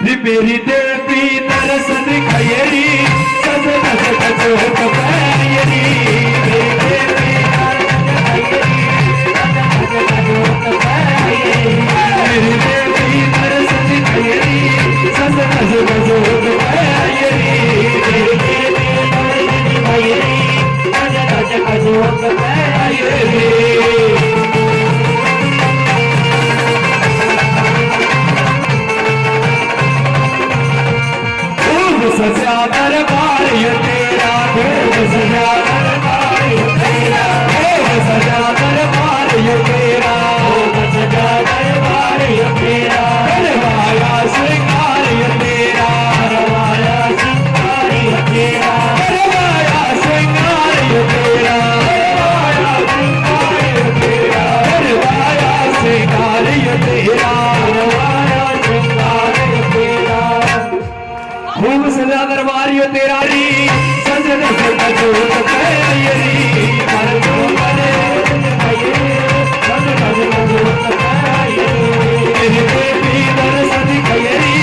मेरी देवी तरस दिखायरी सज नस कचो कपायरी मेरी देवी तरस दिखायरी सज नस कचो कपायरी सजा दरबार ये तेरा सजा दरबार ये तेरा सजा दरबार ये तेरा सजा दरबार ये तेरा करवाया श्रृंगार ये तेरा करवाया श्रृंगार ये तेरा करवाया श्रृंगार ये तेरा करवाया श्रृंगार ये तेरा करवाया श्रृंगार ये तेरा करवाया श्रृंगार ये तेरा खूब सजा दरबार यो तेरा री सजन सजा जोत पैरी हर जो बने सजन सजा जोत पैरी तेरी देवी दरस दिखायरी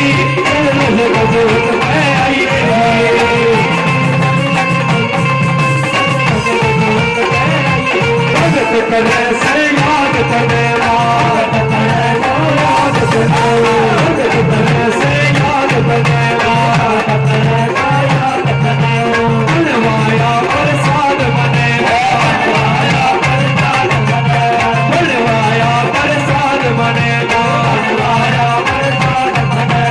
सजन सजा जोत पैरी भगत करे से याद करे याद करे भगत करे से याद करे बनवाया प्रसाद बने बनवाया प्रसाद बने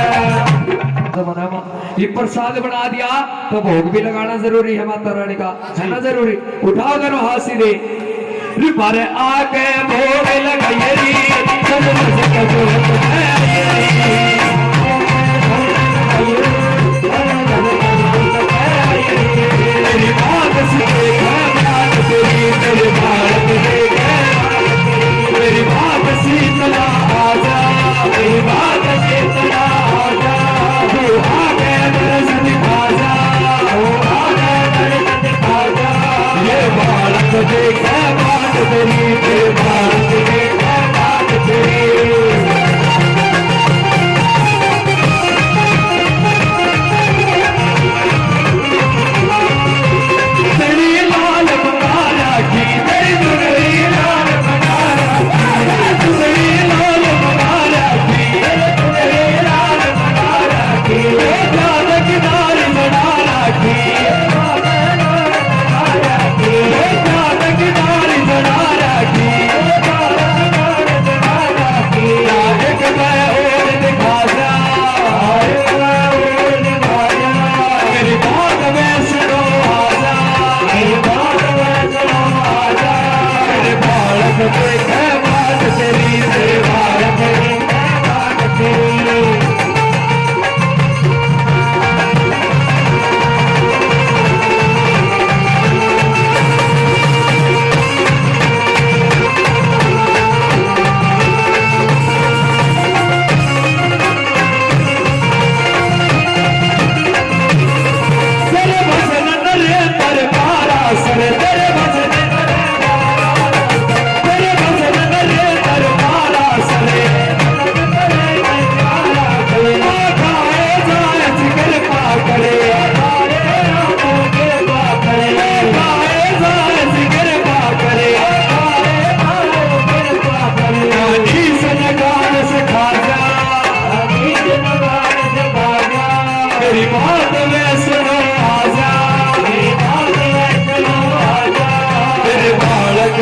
ये प्रसाद बना दिया तो भोग भी लगाना जरूरी है माता रानी का, है ना जरूरी। उठाओ दोनों हाथ सीधे पर आके भोग लगाइए मेरी बात शीतला आजा मेरी बात शीतला आजा तू आगे दर्श दिखा जा आगे दर्श दिखा जा ये बालक देखे बात तेरी ये बालक देखे बात तेरी बालक